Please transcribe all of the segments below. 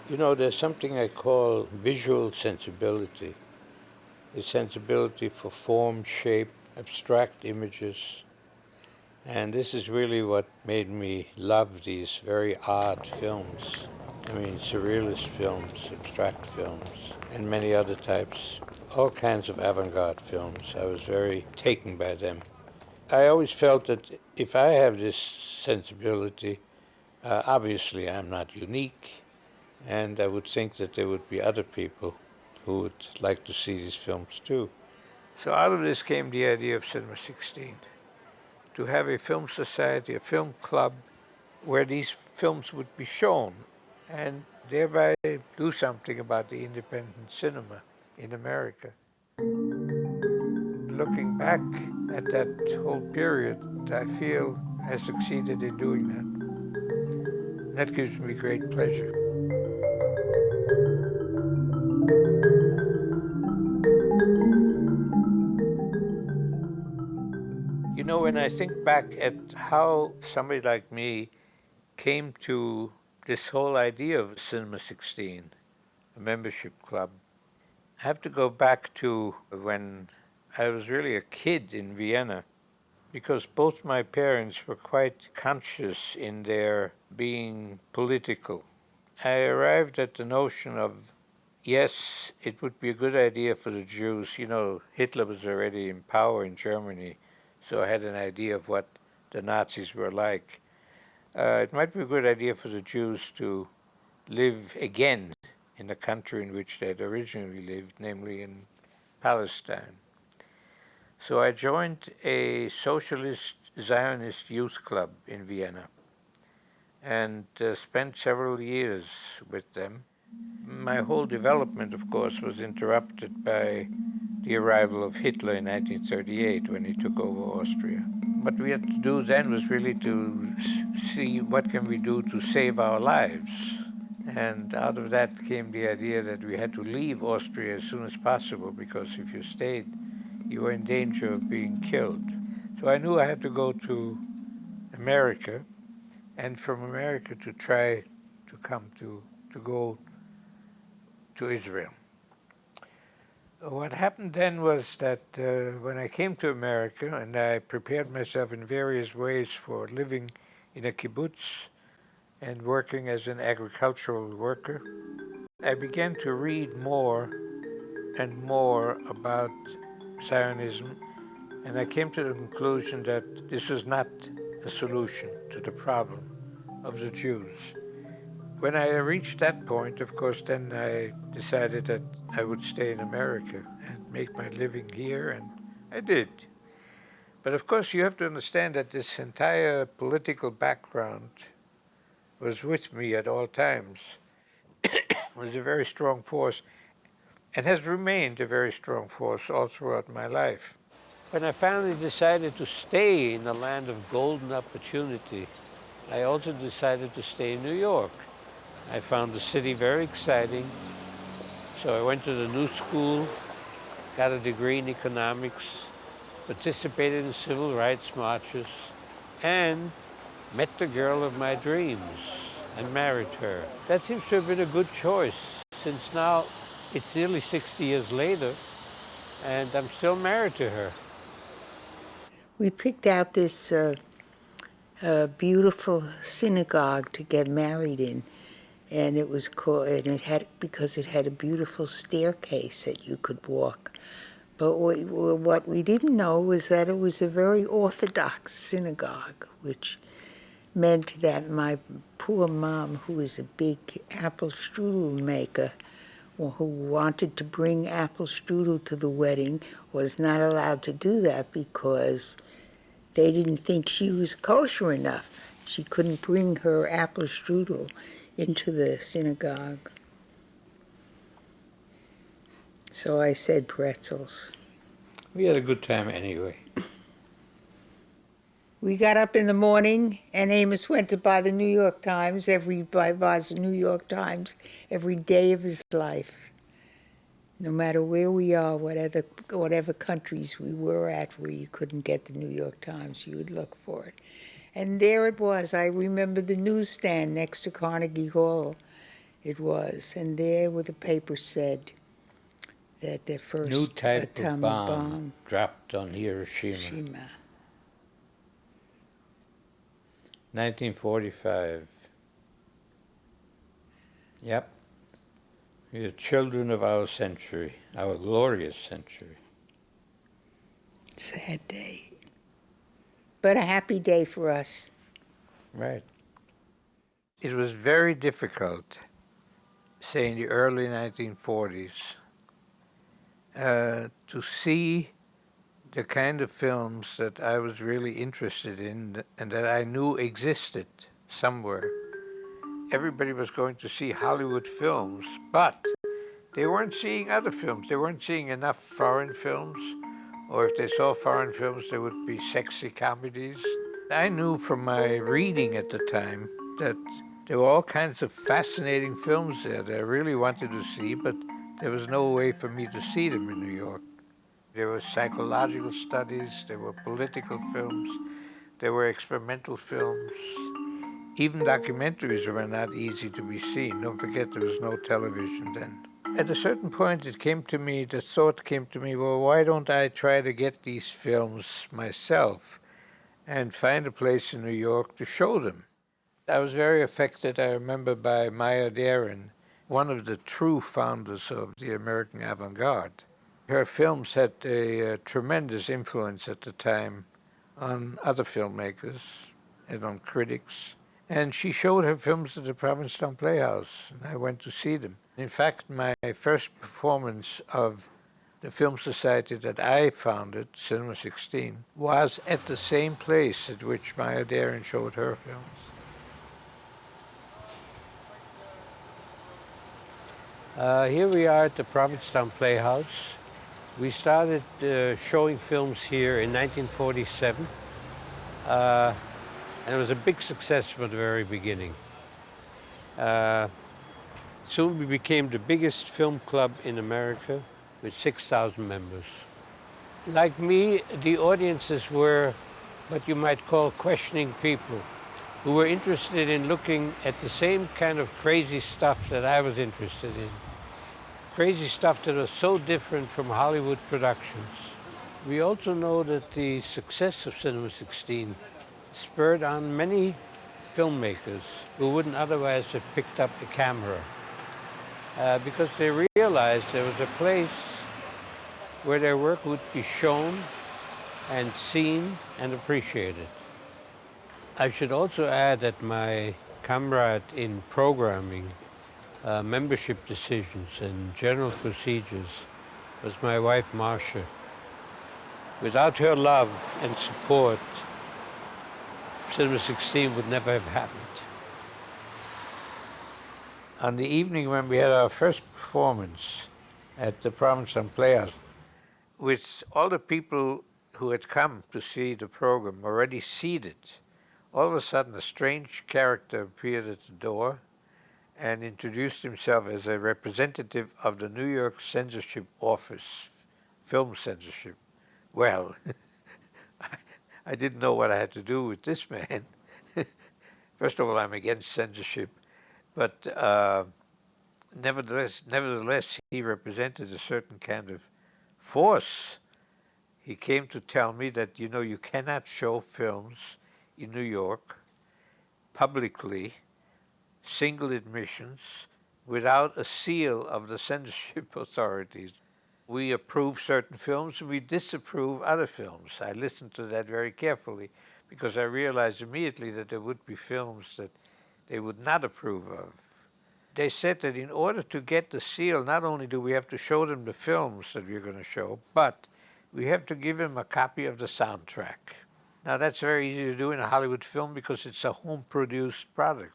You know, there's something I call visual sensibility, a sensibility for form, shape, abstract images. And this is really what made me love these very odd films. I mean, surrealist films, abstract films, and many other types, all kinds of avant garde films. I was very taken by them. I always felt that if I have this sensibility, obviously I'm not unique, and I would think that there would be other people who would like to see these films too. So out of this came the idea of Cinema 16, to have a film society, a film club, where these films would be shown, and thereby do something about the independent cinema in America. Looking back at that whole period, I feel I succeeded in doing that. That gives me great pleasure. You know, when I think back at how somebody like me came to this whole idea of Cinema 16, a membership club, I have to go back to when I was really a kid in Vienna, because both my parents were quite conscious in their being political. I arrived at the notion of, yes, it would be a good idea for the Jews. You know, Hitler was already in power in Germany, so I had an idea of what the Nazis were like. It might be a good idea for the Jews to live again in the country in which they had originally lived, namely in Palestine. So I joined a socialist Zionist youth club in Vienna and spent several years with them. My whole development, of course, was interrupted by the arrival of Hitler in 1938 when he took over Austria. What we had to do then was really to see what can we do to save our lives. And out of that came the idea that we had to leave Austria as soon as possible, because if you stayed, you were in danger of being killed. So I knew I had to go to America, and from America to try to go to Israel. What happened then was that when I came to America and I prepared myself in various ways for living in a kibbutz and working as an agricultural worker, I began to read more and more about Zionism, and I came to the conclusion that this was not a solution to the problem of the Jews. When I reached that point, of course, then I decided that I would stay in America and make my living here, and I did. But of course, you have to understand that this entire political background was with me at all times. It was a very strong force and has remained a very strong force all throughout my life. When I finally decided to stay in the land of golden opportunity, I also decided to stay in New York. I found the city very exciting, so I went to the New School, got a degree in economics, participated in civil rights marches, and met the girl of my dreams and married her. That seems to have been a good choice, since now it's nearly 60 years later, and I'm still married to her. We picked out this beautiful synagogue to get married in, and it was called, and it had, because it had a beautiful staircase that you could walk. But what we didn't know was that it was a very Orthodox synagogue, which meant that my poor mom, who was a big apple strudel maker, who wanted to bring apple strudel to the wedding, was not allowed to do that because they didn't think she was kosher enough. She couldn't bring her apple strudel into the synagogue. So I said pretzels. We had a good time anyway. We got up in the morning, and Amos went to buy the New York Times. Buys the New York Times every day of his life. No matter where we are, whatever countries we were at where you couldn't get the New York Times, you would look for it. And there it was. I remember the newsstand next to Carnegie Hall. It was. And there where the paper said that their first New type of atomic bomb dropped on Hiroshima. 1945. Yep. We are children of our century, our glorious century. Sad day. But a happy day for us. Right. It was very difficult, say in the early 1940s, to see the kind of films that I was really interested in and that I knew existed somewhere. Everybody was going to see Hollywood films, but they weren't seeing other films. They weren't seeing enough foreign films, or if they saw foreign films, they would be sexy comedies. I knew from my reading at the time that there were all kinds of fascinating films there that I really wanted to see, but there was no way for me to see them in New York. There were psychological studies, there were political films, there were experimental films. Even documentaries were not easy to be seen. Don't forget there was no television then. At a certain point the thought came to me, well, why don't I try to get these films myself and find a place in New York to show them? I was very affected, I remember, by Maya Deren, one of the true founders of the American avant-garde. Her films had a tremendous influence at the time on other filmmakers and on critics. And she showed her films at the Provincetown Playhouse, and I went to see them. In fact, my first performance of the Film Society that I founded, Cinema 16, was at the same place at which Maya Deren showed her films. Here we are at the Provincetown Playhouse. We started showing films here in 1947, and it was a big success from the very beginning. Soon we became the biggest film club in America with 6,000 members. Like me, the audiences were what you might call questioning people who were interested in looking at the same kind of crazy stuff that I was interested in. Crazy stuff that was so different from Hollywood productions. We also know that the success of Cinema 16 spurred on many filmmakers who wouldn't otherwise have picked up the camera because they realized there was a place where their work would be shown and seen and appreciated. I should also add that my comrade in programming, membership decisions and general procedures was my wife, Marcia. Without her love and support, Cinema 16 would never have happened. On the evening when we had our first performance at the Provincetown Playhouse, with all the people who had come to see the program already seated, all of a sudden a strange character appeared at the door and introduced himself as a representative of the New York Censorship Office, film censorship. Well, I didn't know what I had to do with this man. First of all, I'm against censorship, but nevertheless, he represented a certain kind of force. He came to tell me that, you know, you cannot show films in New York publicly, single admissions, without a seal of the censorship authorities. We approve certain films and we disapprove other films. I listened to that very carefully because I realized immediately that there would be films that they would not approve of. They said that in order to get the seal, not only do we have to show them the films that we're going to show, but we have to give them a copy of the soundtrack. Now that's very easy to do in a Hollywood film because it's a home-produced product.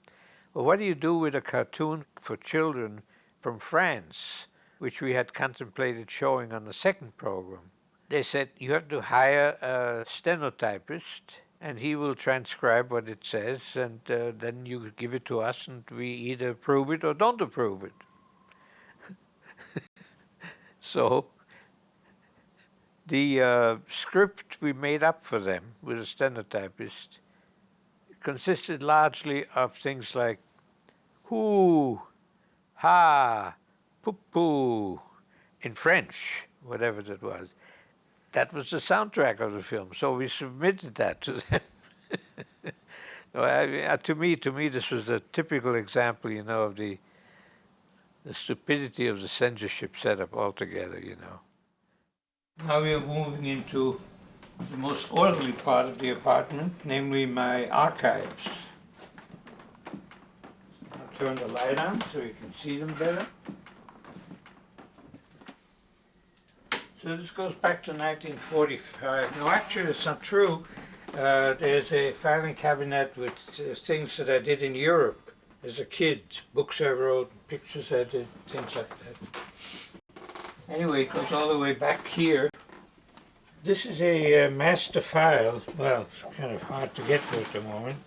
Well, what do you do with a cartoon for children from France, which we had contemplated showing on the second program? They said, you have to hire a stenotypist, and he will transcribe what it says, and then you give it to us, and we either approve it or don't approve it. So the script we made up for them with a stenotypist consisted largely of things like, who ha, poo poo, in French, whatever that was. That was the soundtrack of the film, so we submitted that to them. No, to me, this was a typical example, of the stupidity of the censorship setup altogether. Now we are moving into the most orderly part of the apartment, namely my archives. I'll turn the light on so you can see them better. So this goes back to 1945. No, actually it's not true. There's a filing cabinet with things that I did in Europe as a kid, books I wrote, pictures I did, things like that. Anyway, it goes all the way back here. This is a master file. Well, it's kind of hard to get to at the moment.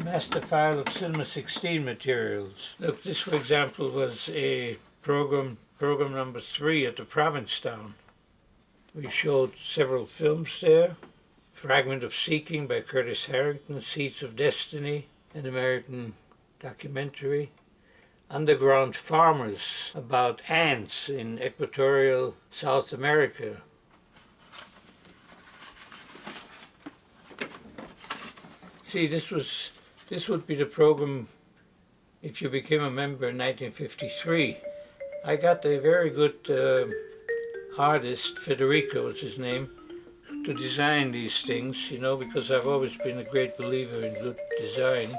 Master file of Cinema 16 materials. Look, this for example was a program number 3 at the Provincetown. We showed several films there. Fragment of Seeking by Curtis Harrington, Seeds of Destiny, an American documentary. Underground Farmers, about ants in equatorial South America. See, this would be the program if you became a member in 1953. I got a very good artist, Federico was his name, to design these things, because I've always been a great believer in good design.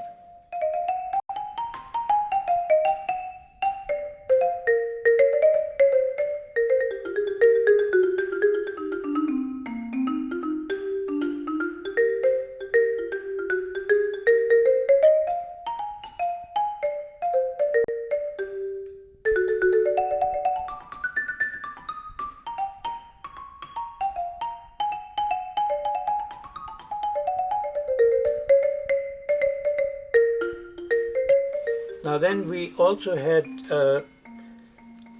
Now then we also had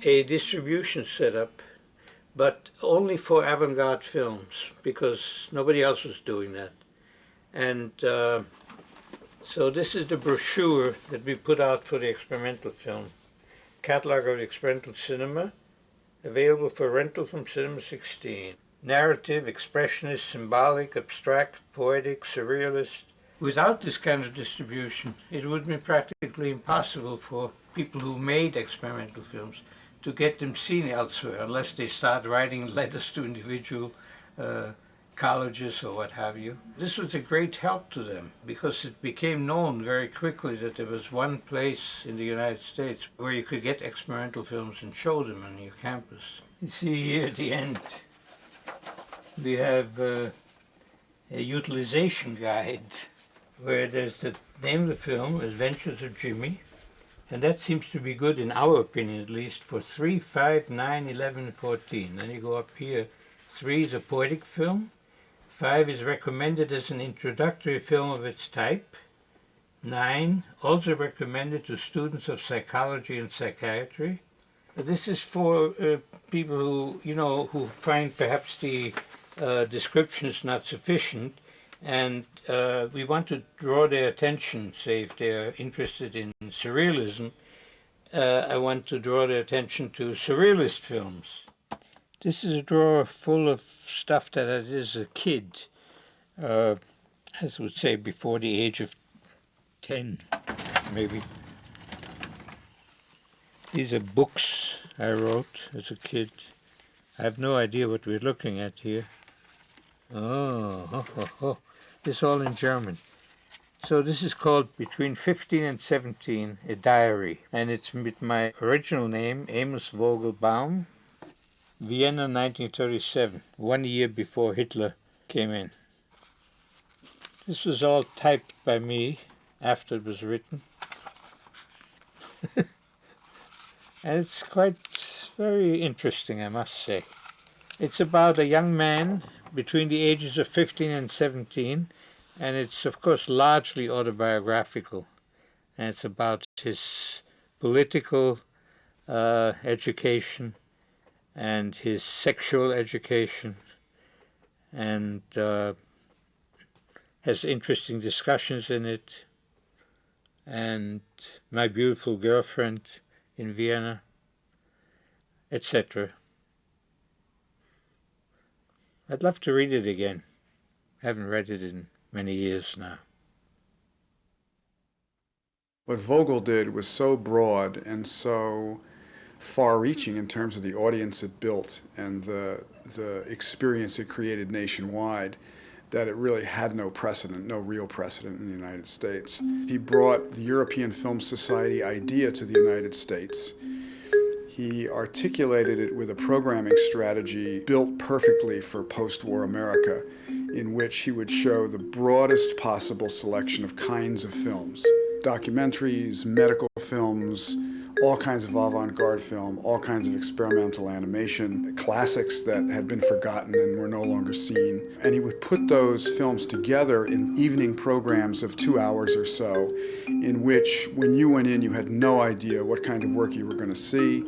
a distribution setup, but only for avant-garde films, because nobody else was doing that. And so this is the brochure that we put out for the experimental film. Catalog of experimental cinema, available for rental from Cinema 16. Narrative, expressionist, symbolic, abstract, poetic, surrealist. Without this kind of distribution, it would be practically impossible for people who made experimental films to get them seen elsewhere, unless they start writing letters to individual colleges or what have you. This was a great help to them, because it became known very quickly that there was one place in the United States where you could get experimental films and show them on your campus. You see here at the end, we have a utilization guide, where there's the name of the film, Adventures of Jimmy, and that seems to be good, in our opinion at least, for 3, 5, 9, 11, and 14. Then you go up here, 3 is a poetic film, 5 is recommended as an introductory film of its type, 9, also recommended to students of psychology and psychiatry. This is for people who, who find perhaps the description is not sufficient, and we want to draw their attention, say if they're interested in surrealism, I want to draw their attention to surrealist films. This is a drawer full of stuff that I did as a kid, as I would say before the age of 10, maybe. These are books I wrote as a kid. I have no idea what we're looking at here. Oh. This is all in German. So this is called Between 15 and 17, a diary. And it's with my original name, Amos Vogel Baum, Vienna 1937, 1 year before Hitler came in. This was all typed by me after it was written. And it's very interesting, I must say. It's about a young man between the ages of 15 and 17, and it's of course largely autobiographical, and it's about his political education and his sexual education and has interesting discussions in it, and My Beautiful Girlfriend in Vienna, etc. I'd love to read it again. I haven't read it in many years now. What Vogel did was so broad and so far-reaching in terms of the audience it built and the experience it created nationwide, that it really had no precedent, no real precedent in the United States. He brought the European Film Society idea to the United States. He articulated it with a programming strategy built perfectly for post-war America, in which he would show the broadest possible selection of kinds of films. Documentaries, medical films, all kinds of avant-garde film, all kinds of experimental animation, classics that had been forgotten and were no longer seen. And he would put those films together in evening programs of 2 hours or so, in which when you went in, you had no idea what kind of work you were going to see.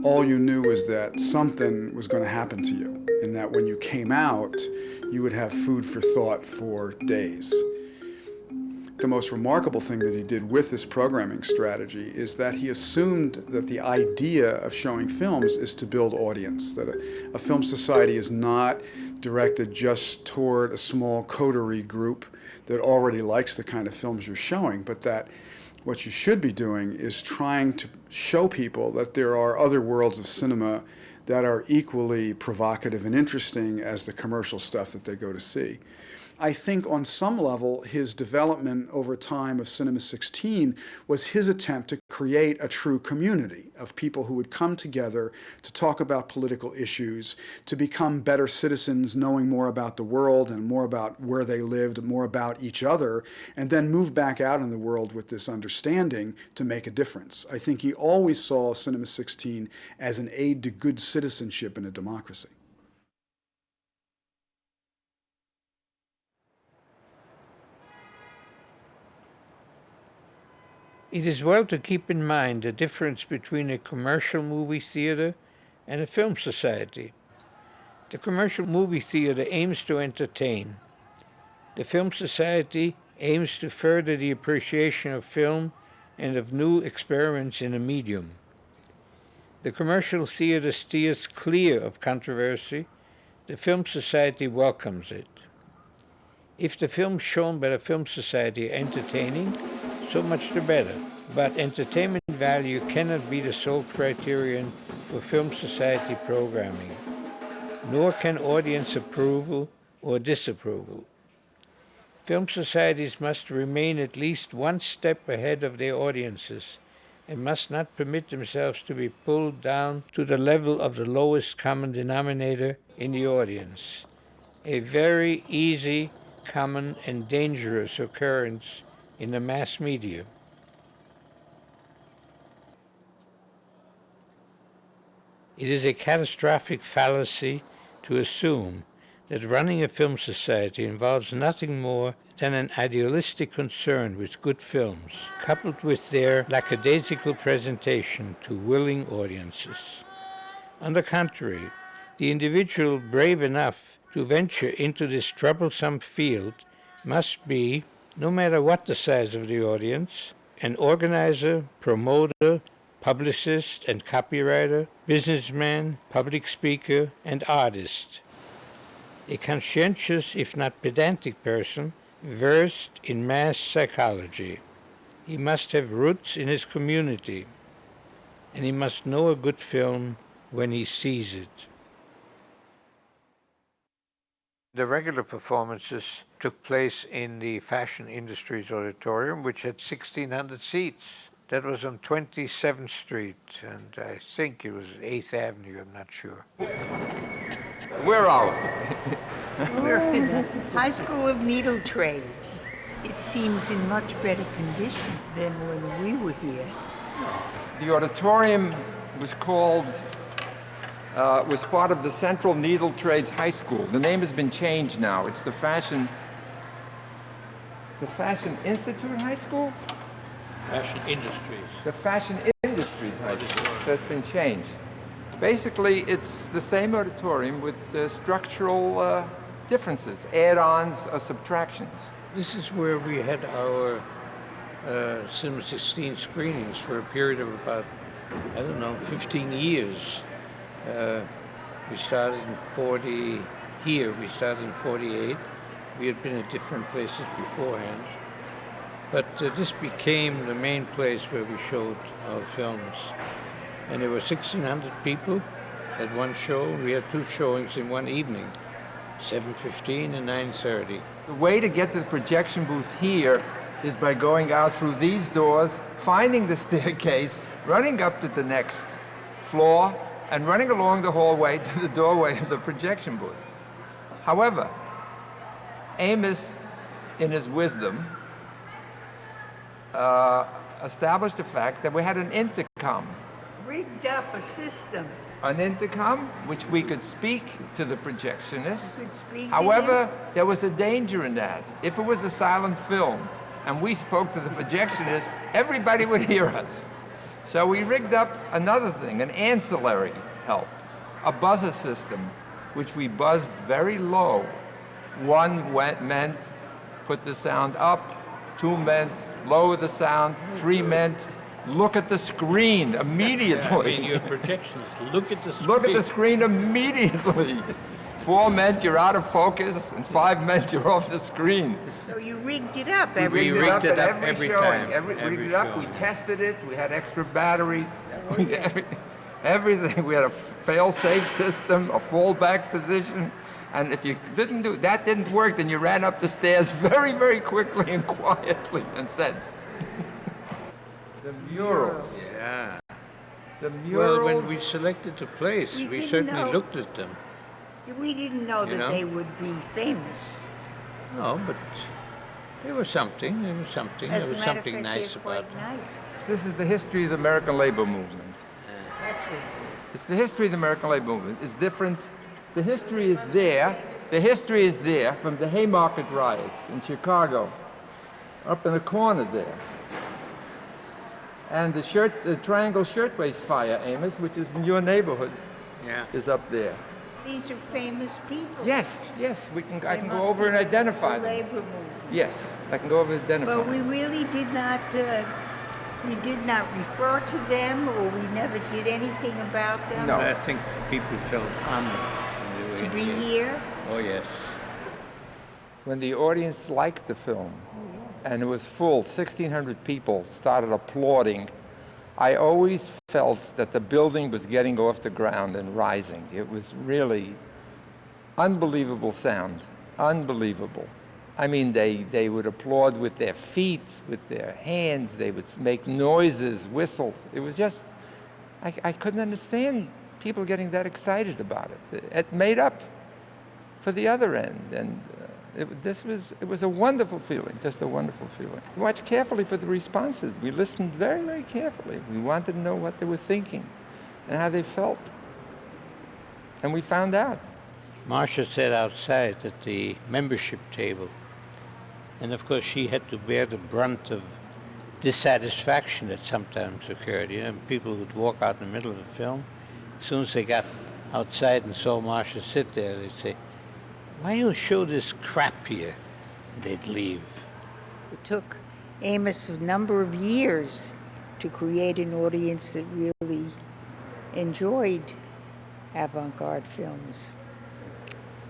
All you knew was that something was going to happen to you, and that when you came out, you would have food for thought for days. The most remarkable thing that he did with this programming strategy is that he assumed that the idea of showing films is to build audience, that a film society is not directed just toward a small coterie group that already likes the kind of films you're showing, but that what you should be doing is trying to show people that there are other worlds of cinema that are equally provocative and interesting as the commercial stuff that they go to see. I think on some level, his development over time of Cinema 16 was his attempt to create a true community of people who would come together to talk about political issues, to become better citizens, knowing more about the world and more about where they lived, more about each other, and then move back out in the world with this understanding to make a difference. I think he always saw Cinema 16 as an aid to good citizenship in a democracy. It is well to keep in mind the difference between a commercial movie theater and a film society. The commercial movie theater aims to entertain. The film society aims to further the appreciation of film and of new experiments in a medium. The commercial theater steers clear of controversy. The film society welcomes it. If the films shown by the film society are entertaining, so much the better. But entertainment value cannot be the sole criterion for film society programming, nor can audience approval or disapproval. Film societies must remain at least one step ahead of their audiences and must not permit themselves to be pulled down to the level of the lowest common denominator in the audience, a very easy, common, and dangerous occurrence in the mass media. It is a catastrophic fallacy to assume that running a film society involves nothing more than an idealistic concern with good films, coupled with their lackadaisical presentation to willing audiences. On the contrary, the individual brave enough to venture into this troublesome field must be, no matter what the size of the audience, an organizer, promoter, publicist and copywriter, businessman, public speaker, and artist. A conscientious, if not pedantic person, versed in mass psychology. He must have roots in his community, and he must know a good film when he sees it. The regular performances took place in the Fashion Industries Auditorium, which had 1,600 seats. That was on 27th Street, and I think it was 8th Avenue, I'm not sure. Where are we? We're in the High School of Needle Trades. It seems in much better condition than when we were here. The auditorium was called, was part of the Central Needle Trades High School. The name has been changed now. It's the Fashion Institute High School? Fashion Industries. The Fashion Industries High School. That's been changed. Basically, it's the same auditorium with structural differences, add-ons or subtractions. This is where we had our Cinema 16 screenings for a period of about, 15 years. We started in 40, here we started in 48. We had been at different places beforehand. But this became the main place where we showed our films. And there were 1,600 people at one show. We had two showings in one evening, 7:15 and 9:30. The way to get to the projection booth here is by going out through these doors, finding the staircase, running up to the next floor, and running along the hallway to the doorway of the projection booth. However, Amos, in his wisdom, established the fact that we had an intercom. Rigged up a system. An intercom, which we could speak to the projectionist. You could speak to However, him. there was a danger in that. If it was a silent film and we spoke to the projectionist, everybody would hear us. So we rigged up another thing, an ancillary help, a buzzer system, which we buzzed very low. One meant put the sound up, two meant lower the sound, three meant look at the screen immediately. your projections, look at the screen. Look at the screen immediately. Four meant you're out of focus, and five meant you're off the screen. So you rigged it up We every rigged it at up every showing. time, Rigged every it up, we showing. tested it, we had extra batteries, everything. We had a fail-safe system, a fallback position, and if you that didn't work, then you ran up the stairs very, very quickly and quietly and said, the murals. Yeah. The murals. Well, when we selected the place, We we didn't certainly know. looked at them. We didn't know You that know? they would be famous. No, but there was something. There was something. As There a was matter of something fact, nice they're about quite them. nice. This is the history of the American labor movement. That's what It's the history of the American labor movement. It's different. The history is there. The history is there from the Haymarket riots in Chicago, up in the corner there. And the Triangle Shirtwaist Fire, Amos, which is in your neighborhood, Yeah. is up there. these are famous people. Yes, yes, I They can go must over be and identify the them. labor movement. Yes, I can go over and identify But we them. really did not. We did not refer to them, or we never did anything about them. No. I think people felt honored when they were To in be here. here. Oh, yes. When the audience liked the film, and it was full, 1,600 people started applauding, I always felt that the building was getting off the ground and rising. It was really unbelievable sound, unbelievable. I mean, they would applaud with their feet, with their hands, they would make noises, whistles. It was just, I couldn't understand people getting that excited about it. It made up for the other end, and it was a wonderful feeling, just a wonderful feeling. We watched carefully for the responses. We listened very, very carefully. We wanted to know what they were thinking and how they felt. And we found out. Marcia sat outside at the membership table. And of course, she had to bear the brunt of dissatisfaction that sometimes occurred. You know, people would walk out in the middle of the film. As soon as they got outside and saw Marcia sit there, they'd say, "Why you show this crap here?" They'd leave. It took Amos a number of years to create an audience that really enjoyed avant-garde films.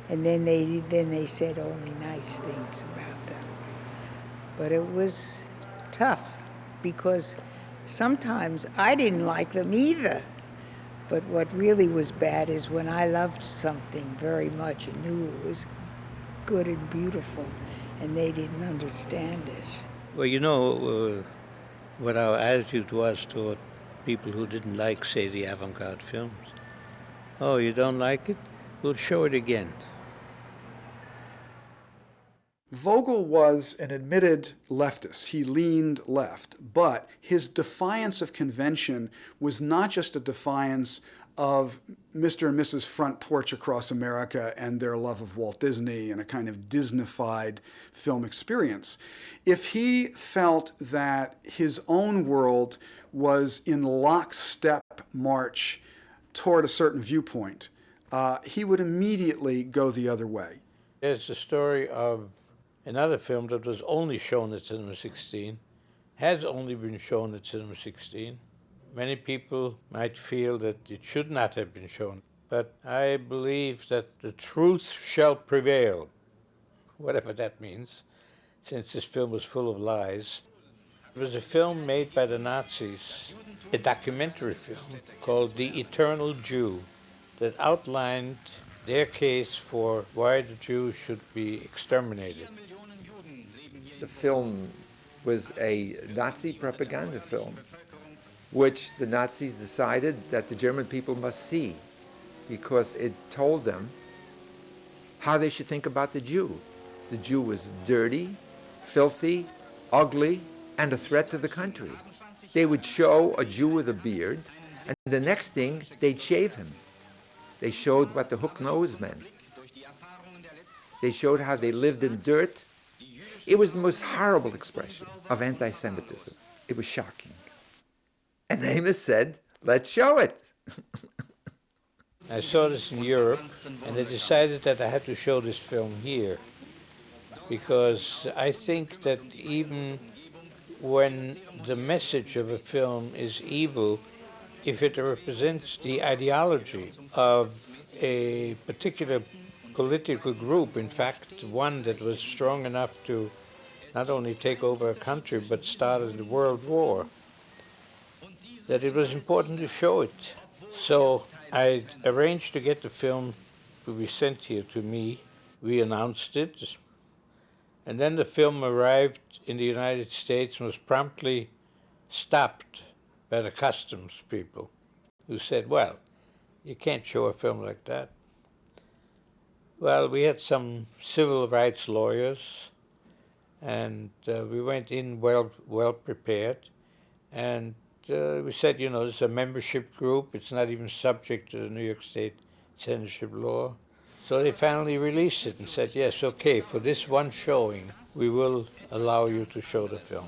And then they said only nice things about them. But it was tough because sometimes I didn't like them either. But what really was bad is when I loved something very much and knew it was good and beautiful, and they didn't understand it. Well, you know what our attitude was toward people who didn't like, say, the avant-garde films. Oh, you don't like it? We'll show it again. Vogel was an admitted leftist. He leaned left, but his defiance of convention was not just a defiance of Mr. and Mrs. Front Porch Across America and their love of Walt Disney and a kind of Disneyfied film experience. If he felt that his own world was in lockstep march toward a certain viewpoint, he would immediately go the other way. There's the story of Another film that was only shown at Cinema 16, has only been shown at Cinema 16. Many people might feel that it should not have been shown, but I believe that the truth shall prevail, whatever that means, since this film was full of lies. It was a film made by the Nazis, a documentary film called The Eternal Jew, that outlined their case for why the Jews should be exterminated. The film was a Nazi propaganda film, which the Nazis decided that the German people must see, because it told them how they should think about the Jew. The Jew was dirty, filthy, ugly, and a threat to the country. They would show a Jew with a beard, and the next thing, they'd shave him. They showed what the hook nose meant. They showed how they lived in dirt. It was the most horrible expression of anti-Semitism. It was shocking. And Amos said, let's show it. I saw this in Europe, and I decided that I had to show this film here, because I think that even when the message of a film is evil, if it represents the ideology of a particular political group, in fact, one that was strong enough to not only take over a country, but started the World War, that it was important to show it. So I arranged to get the film to be sent here to me. We announced it, and then the film arrived in the United States and was promptly stopped by the customs people, who said, well, you can't show a film like that. Well, we had some civil rights lawyers, and we went in well prepared, and we said, you know, it's a membership group, it's not even subject to the New York State censorship law. So they finally released it and said, yes, okay, for this one showing, we will allow you to show the film.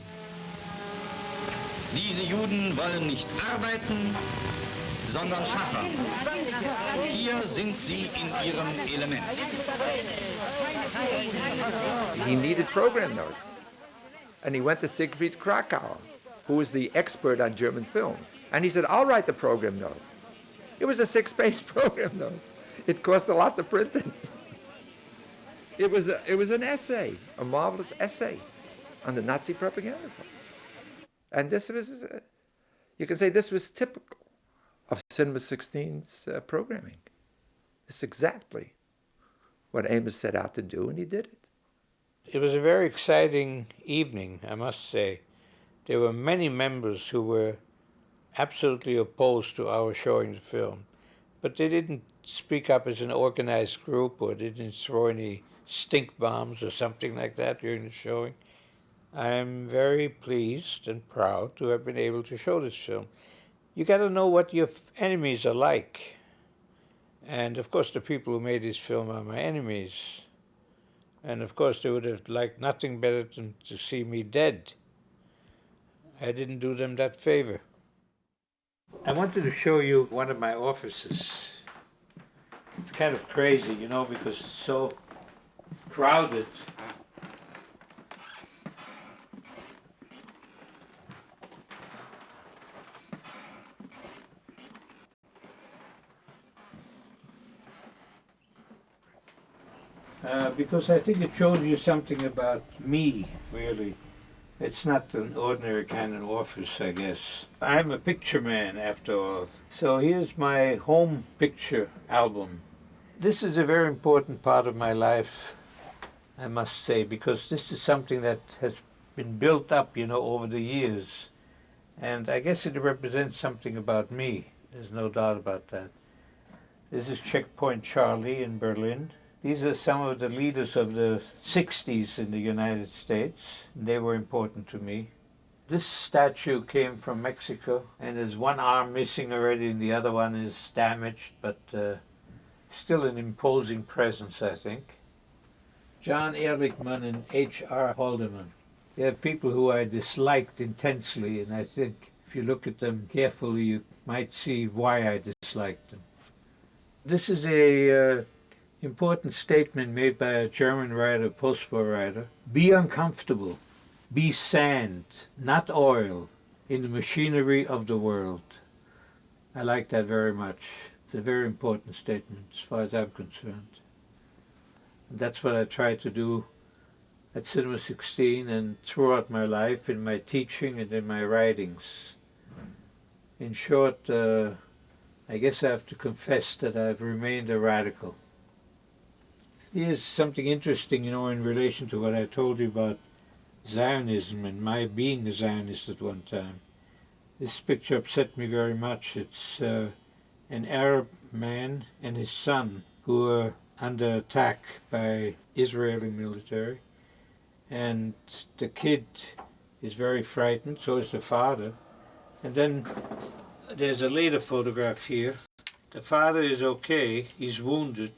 Diese Juden wollen nicht arbeiten, sondern schaffen. Hier sind sie in ihrem Element. He needed program notes. And he went to Siegfried Krakauer, who was the expert on German film. And he said, I'll write the program note. It was a 6-page program note. It cost a lot to print it. It was an essay, a marvelous essay on the Nazi propaganda films. And this was, you can say this was typical of Cinema 16's programming. It's exactly what Amos set out to do, and he did it. It was a very exciting evening, I must say. There were many members who were absolutely opposed to our showing the film, but they didn't speak up as an organized group, or didn't throw any stink bombs or something like that during the showing. I am very pleased and proud to have been able to show this film. You got to know what your enemies are like. And of course the people who made this film are my enemies. And of course they would have liked nothing better than to see me dead. I didn't do them that favor. I wanted to show you one of my offices. It's kind of crazy, you know, because it's so crowded. Because I think it shows you something about me, really. It's not an ordinary kind of office, I guess. I'm a picture man, after all. So here's my home picture album. This is a very important part of my life, I must say, because this is something that has been built up, you know, over the years. And I guess it represents something about me. There's no doubt about that. This is Checkpoint Charlie in Berlin. These are some of the leaders of the 60s in the United States. They were important to me. This statue came from Mexico, and there's one arm missing already, and the other one is damaged, but still an imposing presence, I think. John Ehrlichman and H.R. Haldeman. They are people who I disliked intensely, and I think if you look at them carefully, you might see why I disliked them. This is a important statement made by a German writer, post-war writer. Be uncomfortable. Be sand, not oil, in the machinery of the world. I like that very much. It's a very important statement as far as I'm concerned. And that's what I try to do at Cinema 16 and throughout my life, in my teaching and in my writings. In short, I guess I have to confess that I've remained a radical. Here's something interesting, in relation to what I told you about Zionism and my being a Zionist at one time. This picture upset me very much. It's an Arab man and his son who are under attack by Israeli military. And the kid is very frightened, so is the father. And then there's a later photograph here. The father is okay, he's wounded,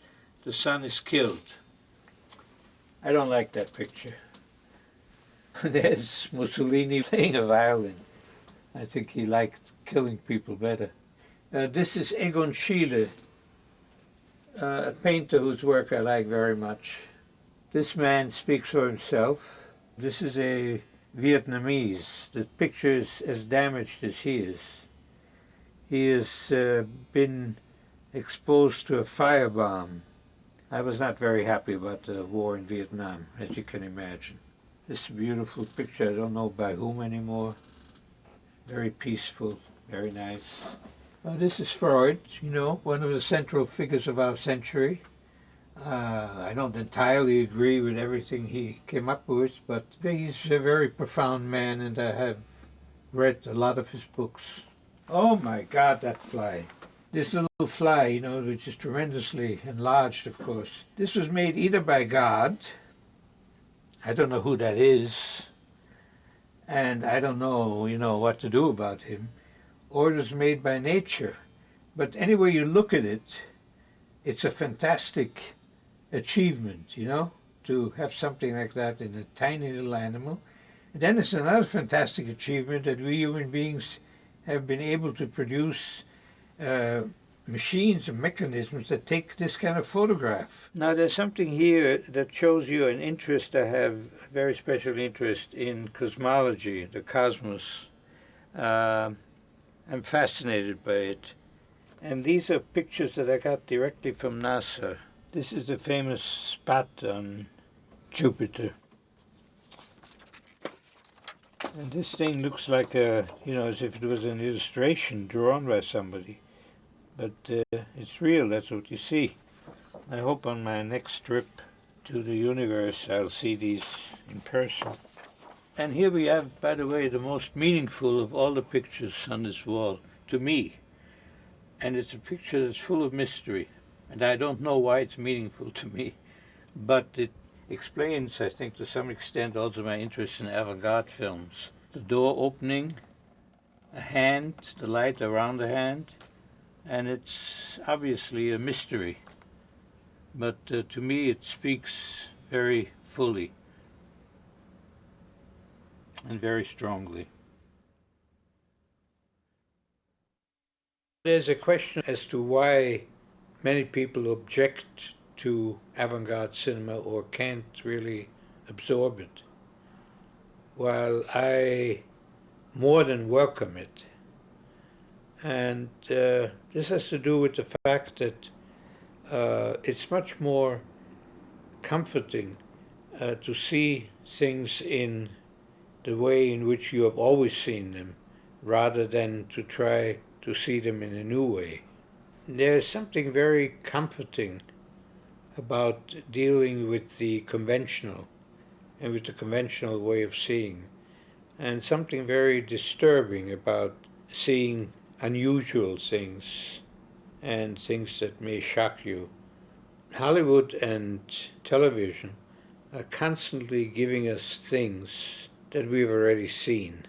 the son is killed. I don't like that picture. There's Mussolini playing a violin. I think he liked killing people better. This is Egon Schiele, a painter whose work I like very much. This man speaks for himself. This is a Vietnamese. The picture is as damaged as he is. He has been exposed to a firebomb. I was not very happy about the war in Vietnam, as you can imagine. This is a beautiful picture. I don't know by whom anymore. Very peaceful, very nice. This is Freud, one of the central figures of our century. I don't entirely agree with everything he came up with, but he's a very profound man, and I have read a lot of his books. Oh my God, that fly. This little fly, which is tremendously enlarged, of course. This was made either by God, I don't know who that is, and I don't know, what to do about him, or it was made by nature. But anyway you look at it, it's a fantastic achievement, to have something like that in a tiny little animal. And then it's another fantastic achievement that we human beings have been able to produce machines and mechanisms that take this kind of photograph. Now there's something here that shows you an interest I have, a very special interest in cosmology, the cosmos. I'm fascinated by it. And these are pictures that I got directly from NASA. This is the famous spot on Jupiter. And this thing looks like as if it was an illustration drawn by somebody. But it's real, that's what you see. I hope on my next trip to the universe I'll see these in person. And here we have, by the way, the most meaningful of all the pictures on this wall, to me. And it's a picture that's full of mystery. And I don't know why it's meaningful to me. But it explains, I think, to some extent also my interest in avant-garde films. The door opening, a hand, the light around the hand, and it's obviously a mystery. But to me it speaks very fully and very strongly. There's a question as to why many people object to avant-garde cinema or can't really absorb it, while I more than welcome it. And this has to do with the fact that it's much more comforting to see things in the way in which you have always seen them, rather than to try to see them in a new way. There's something very comforting about dealing with the conventional and with the conventional way of seeing, and something very disturbing about seeing unusual things and things that may shock you. Hollywood and television are constantly giving us things that we've already seen.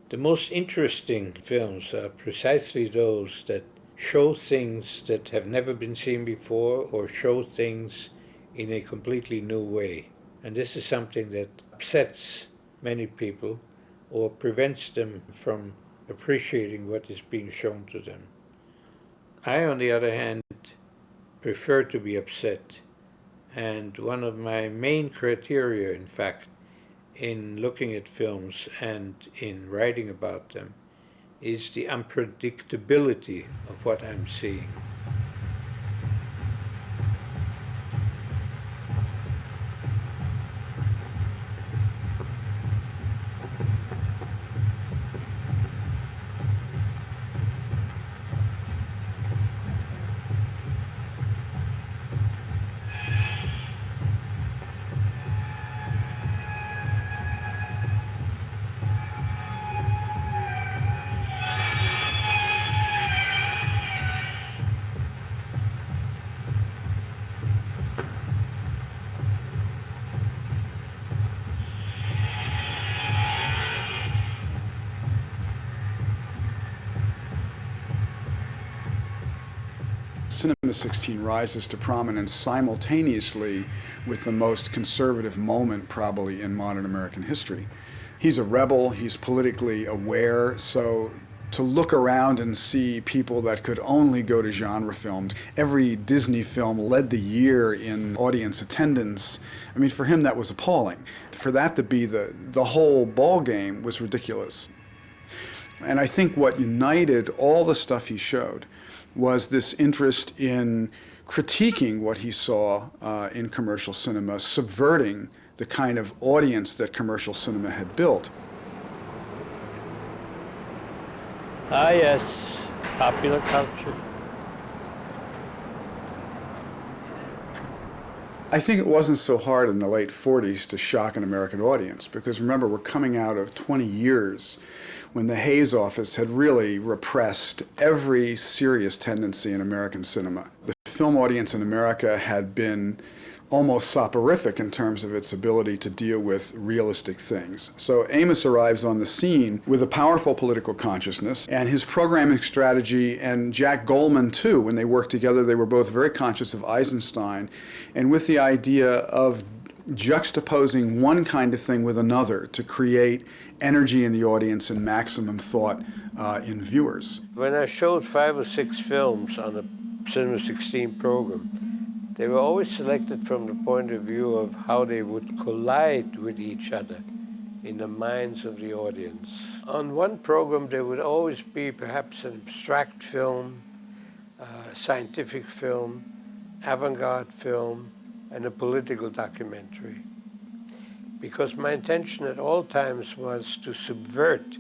The most interesting films are precisely those that show things that have never been seen before, or show things in a completely new way. And this is something that upsets many people or prevents them from appreciating what is being shown to them. I, on the other hand, prefer to be upset And one of my main criteria, in fact, in looking at films and in writing about them is the unpredictability of what I'm seeing. Cinema 16 rises to prominence simultaneously with the most conservative moment probably in modern American history. He's a rebel, he's politically aware, so to look around and see people that could only go to genre films. Every Disney film led the year in audience attendance. I mean, for him that was appalling. For that to be the whole ball game was ridiculous. And I think what united all the stuff he showed was this interest in critiquing what he saw in commercial cinema, subverting the kind of audience that commercial cinema had built. Ah, yes, popular culture. I think it wasn't so hard in the late 40s to shock an American audience, because remember, we're coming out of 20 years when the Hayes office had really repressed every serious tendency in American cinema. The film audience in America had been almost soporific in terms of its ability to deal with realistic things. So Amos arrives on the scene with a powerful political consciousness, and his programming strategy, and Jack Goldman too, when they worked together, they were both very conscious of Eisenstein, and with the idea of juxtaposing one kind of thing with another to create energy in the audience and maximum thought in viewers. When I showed 5 or 6 films on the Cinema 16 program, they were always selected from the point of view of how they would collide with each other in the minds of the audience. On one program, there would always be perhaps an abstract film, scientific film, avant-garde film, and a political documentary. Because my intention at all times was to subvert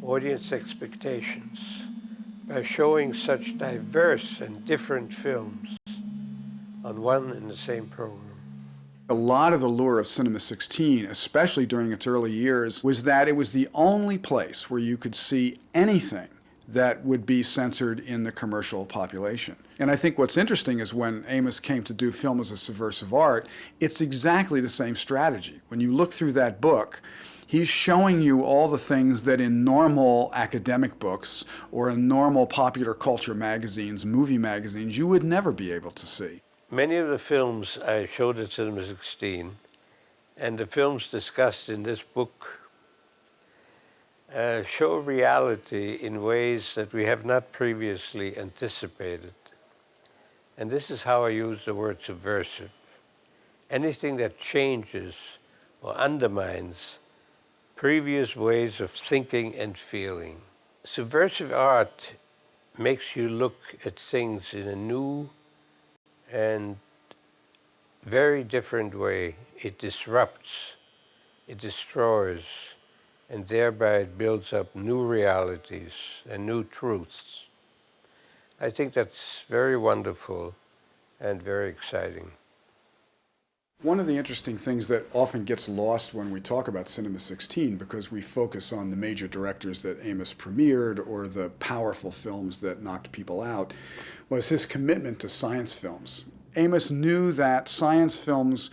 audience expectations by showing such diverse and different films on one and the same program. A lot of the lure of Cinema 16, especially during its early years, was that it was the only place where you could see anything that would be censored in the commercial population. And I think what's interesting is when Amos came to do film as a subversive art, it's exactly the same strategy. When you look through that book, he's showing you all the things that in normal academic books or in normal popular culture magazines, movie magazines, you would never be able to see. Many of the films I showed at Cinema 16 and the films discussed in this book show reality in ways that we have not previously anticipated. And this is how I use the word subversive. Anything that changes or undermines previous ways of thinking and feeling. Subversive art makes you look at things in a new and very different way. It disrupts, it destroys, and thereby it builds up new realities and new truths. I think that's very wonderful and very exciting. One of the interesting things that often gets lost when we talk about Cinema 16, because we focus on the major directors that Amos premiered or the powerful films that knocked people out, was his commitment to science films. Amos knew that science films,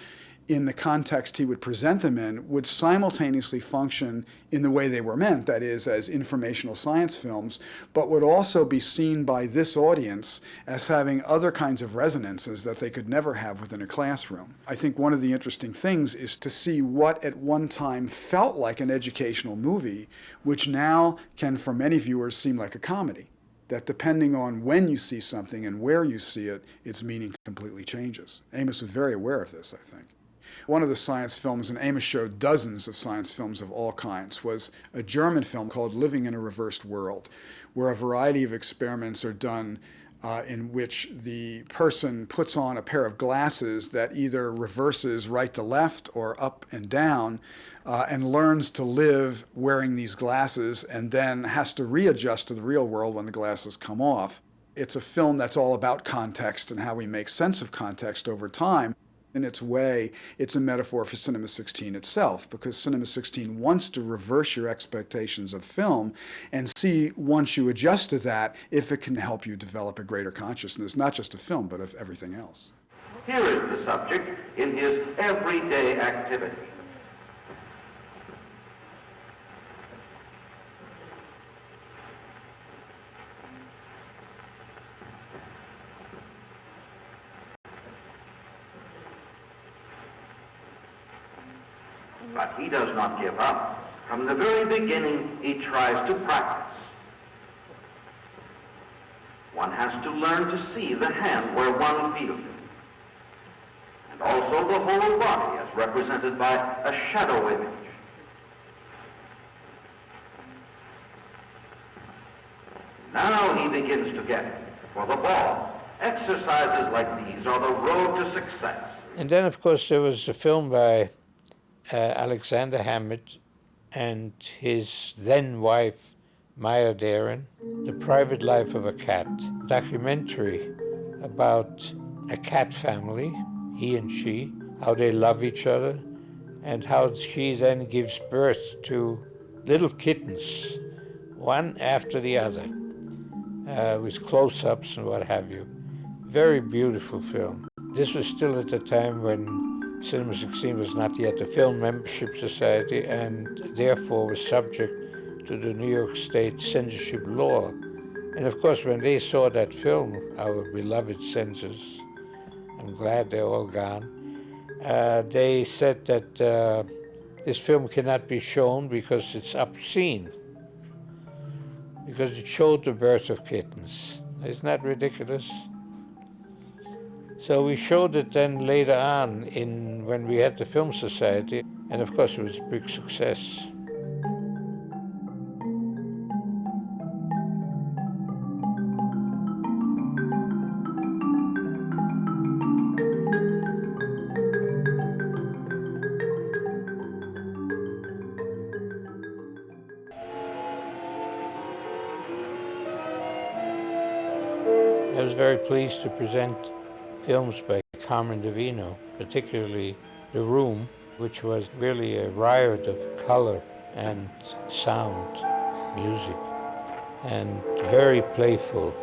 in the context he would present them in, would simultaneously function in the way they were meant, that is, as informational science films, but would also be seen by this audience as having other kinds of resonances that they could never have within a classroom. I think one of the interesting things is to see what at one time felt like an educational movie, which now can, for many viewers, seem like a comedy. that depending on when you see something and where you see it, its meaning completely changes. Amos was very aware of this, I think. One of the science films, and Amos showed dozens of science films of all kinds, was a German film called Living in a Reversed World, where a variety of experiments are done in which the person puts on a pair of glasses that either reverses right to left or up and down, and learns to live wearing these glasses and then has to readjust to the real world when the glasses come off. It's a film that's all about context and how we make sense of context over time. In its way, it's a metaphor for Cinema 16 itself, because Cinema 16 wants to reverse your expectations of film and see, once you adjust to that, if it can help you develop a greater consciousness, not just of film, but of everything else. Here is the subject in his everyday activity. But he does not give up. From the very beginning, he tries to practice. One has to learn to see the hand where one feels it, and also the whole body as represented by a shadow image. Now he begins to get it. For the ball, exercises like these are the road to success. And then, of course, there was a film by Alexander Hammett and his then wife, Maya Deren, The Private Life of a Cat, documentary about a cat family, he and she, how they love each other, and how she then gives birth to little kittens, one after the other, with close-ups and what have you. Very beautiful film. This was still at the time when Cinema 16 was not yet a film membership society and therefore was subject to the New York State censorship law. And of course, when they saw that film, our beloved censors, I'm glad they're all gone, they said that this film cannot be shown because it's obscene, because it showed the birth of kittens. Isn't that ridiculous? So we showed it then later on when we had the Film Society, and of course it was a big success. I was very pleased to present films by Carmen Divino, particularly The Room, which was really a riot of color and sound, music, and very playful.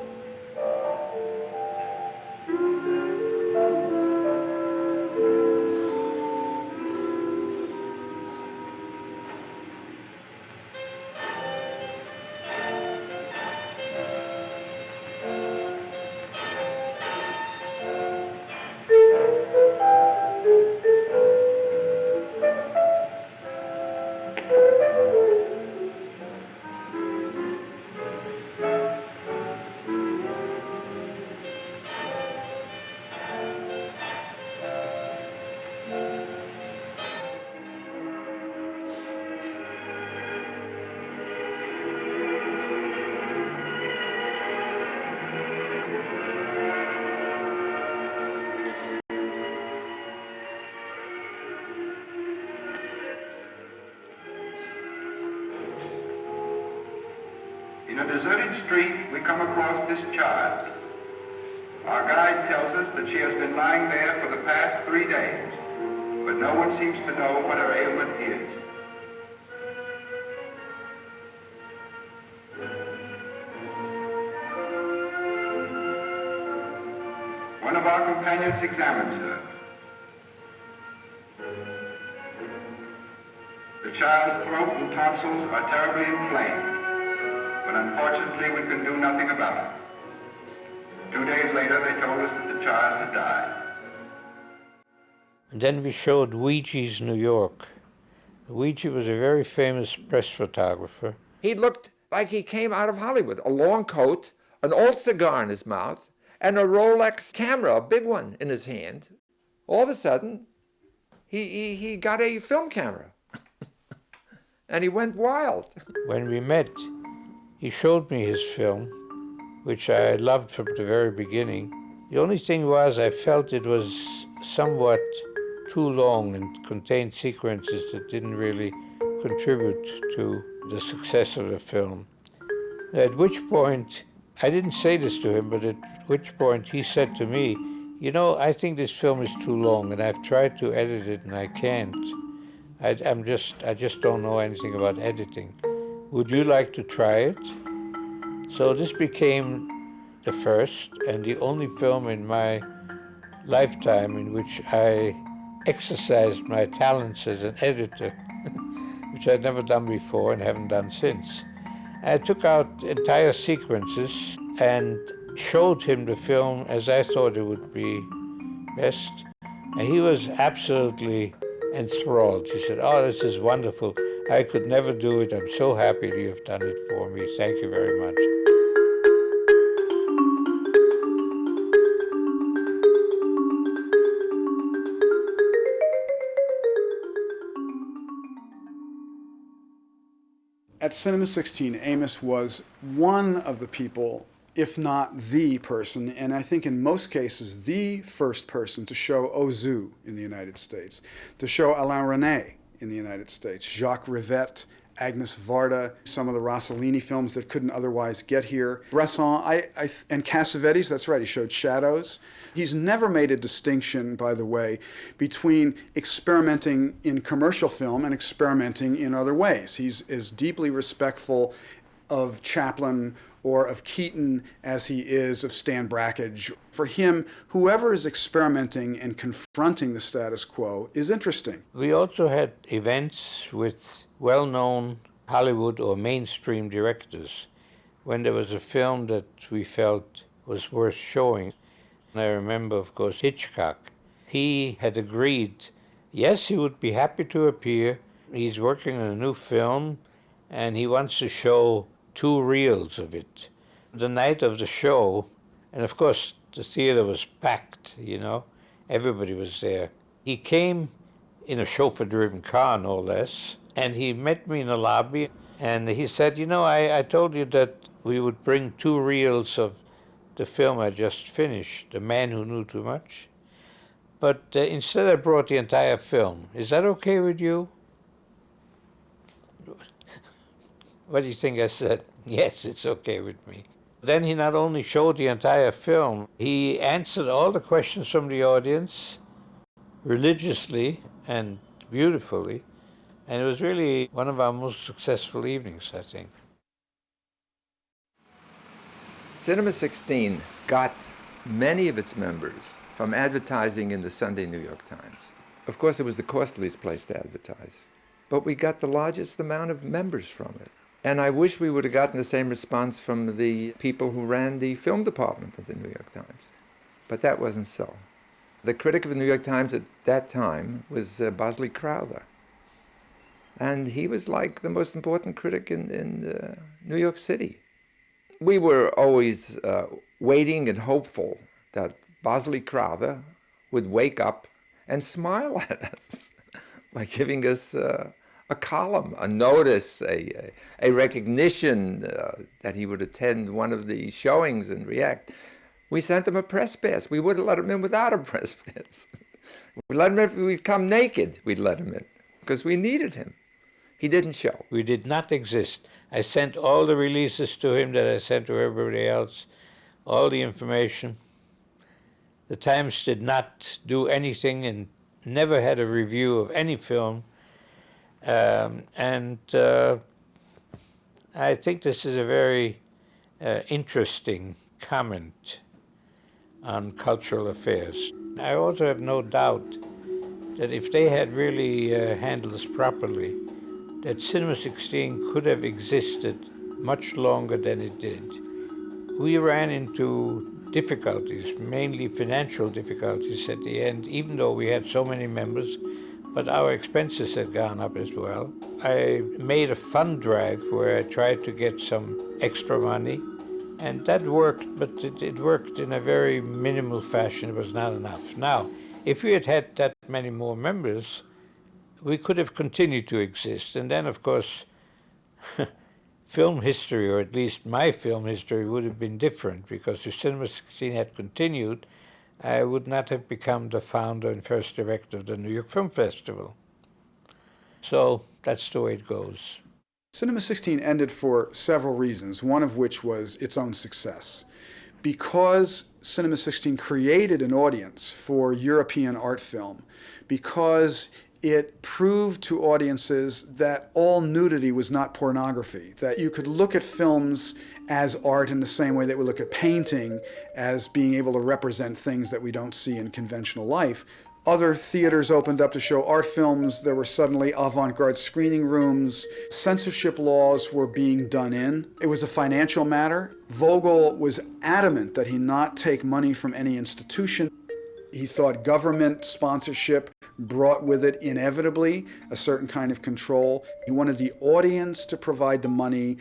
In a deserted street, we come across this child. Our guide tells us that she has been lying there for the past 3 days, but no one seems to know what her ailment is. One of our companions examines her. The child's throat and tonsils are terribly inflamed, but unfortunately we can do nothing about it. 2 days later, they told us that the child had died. And then we showed Ouija's New York. Ouija was a very famous press photographer. He looked like he came out of Hollywood. A long coat, an old cigar in his mouth, and a Rolex camera, a big one, in his hand. All of a sudden, he got a film camera. And he went wild. When we met, he showed me his film, which I loved from the very beginning. The only thing was I felt it was somewhat too long and contained sequences that didn't really contribute to the success of the film. At which point, I didn't say this to him, but at which point he said to me, you know, I think this film is too long and I've tried to edit it and I can't. I just don't know anything about editing. Would you like to try it? So this became the first and the only film in my lifetime in which I exercised my talents as an editor, which I'd never done before and haven't done since. I took out entire sequences and showed him the film as I thought it would be best. And he was absolutely enthralled. He said, oh, this is wonderful. I could never do it. I'm so happy that you've done it for me. Thank you very much. At Cinema 16, Amos was one of the people, if not the person, and I think in most cases the first person to show Ozu in the United States, to show Alain Resnais in the United States, Jacques Rivette, Agnes Varda, some of the Rossellini films that couldn't otherwise get here. Bresson and Cassavetes, that's right, he showed Shadows. He's never made a distinction, by the way, between experimenting in commercial film and experimenting in other ways. He's as deeply respectful of Chaplin or of Keaton as he is of Stan Brakhage. For him, whoever is experimenting and confronting the status quo is interesting. We also had events with well-known Hollywood or mainstream directors when there was a film that we felt was worth showing. And I remember, of course, Hitchcock. He had agreed, yes, he would be happy to appear. He's working on a new film, and he wants to show 2 reels of it. The night of the show, and of course the theater was packed, you know, everybody was there. He came in a chauffeur-driven car, no less, and he met me in the lobby, and he said, you know, I told you that we would bring 2 reels of the film I just finished, The Man Who Knew Too Much, but instead I brought the entire film. Is that okay with you? What do you think I said? Yes, it's okay with me. Then he not only showed the entire film, he answered all the questions from the audience religiously and beautifully, and it was really one of our most successful evenings, I think. Cinema 16 got many of its members from advertising in the Sunday New York Times. Of course, it was the costliest place to advertise, but we got the largest amount of members from it. And I wish we would have gotten the same response from the people who ran the film department of the New York Times. But that wasn't so. The critic of the New York Times at that time was Bosley Crowther. And he was like the most important critic in New York City. We were always waiting and hopeful that Bosley Crowther would wake up and smile at us by giving us a column, a notice, a recognition that he would attend one of the showings and react. We sent him a press pass. We wouldn't let him in without a press pass. We'd let him in if we'd come naked, we'd let him in, because we needed him. He didn't show. We did not exist. I sent all the releases to him that I sent to everybody else, all the information. The Times did not do anything and never had a review of any film. I think this is a very interesting comment on cultural affairs. I also have no doubt that if they had really handled this properly, that Cinema 16 could have existed much longer than it did. We ran into difficulties, mainly financial difficulties at the end, even though we had so many members, but our expenses had gone up as well. I made a fund drive where I tried to get some extra money, And that worked, but it worked in a very minimal fashion. It was not enough. Now, if we had had that many more members, we could have continued to exist. And then, of course, film history, or at least my film history, would have been different, because if Cinema 16 had continued, I would not have become the founder and first director of the New York Film Festival. So that's the way it goes. Cinema 16 ended for several reasons, one of which was its own success. Because Cinema 16 created an audience for European art film, because it proved to audiences that all nudity was not pornography, that you could look at films as art in the same way that we look at painting as being able to represent things that we don't see in conventional life. Other theaters opened up to show art films. There were suddenly avant-garde screening rooms. Censorship laws were being done in. It was a financial matter. Vogel was adamant that he not take money from any institution. He thought government sponsorship brought with it inevitably a certain kind of control. He wanted the audience to provide the money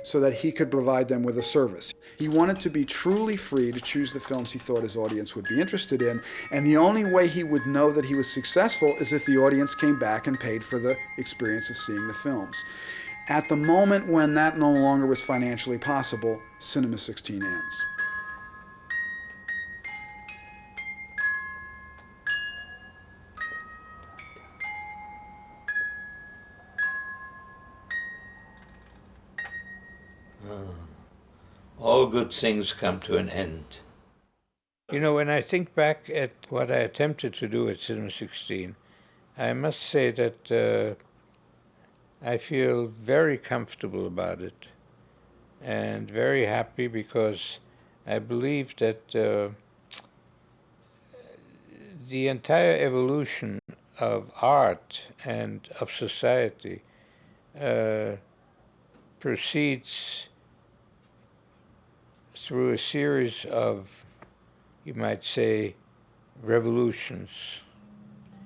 so that he could provide them with a service. He wanted to be truly free to choose the films he thought his audience would be interested in, and the only way he would know that he was successful is if the audience came back and paid for the experience of seeing the films. At the moment when that no longer was financially possible, Cinema 16 ends. All good things come to an end. You know, when I think back at what I attempted to do at Cinema 16, I must say that I feel very comfortable about it and very happy, because I believe that the entire evolution of art and of society proceeds through a series of, you might say, revolutions.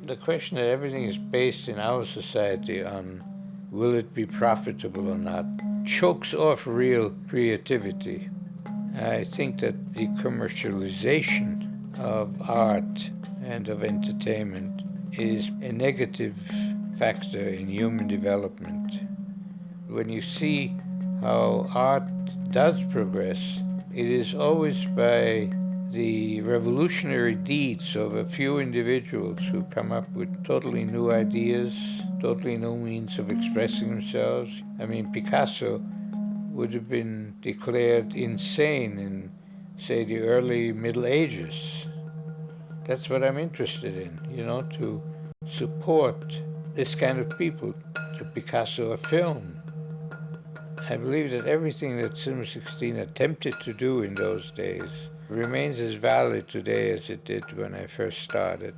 The question that everything is based in our society on will it be profitable or not chokes off real creativity. I think that the commercialization of art and of entertainment is a negative factor in human development. When you see how art does progress, it is always by the revolutionary deeds of a few individuals who come up with totally new ideas, totally new means of expressing themselves. I mean, Picasso would have been declared insane in, say, the early Middle Ages. That's what I'm interested in, you know, to support this kind of people, the Picasso of film. I believe that everything that Cinema 16 attempted to do in those days remains as valid today as it did when I first started.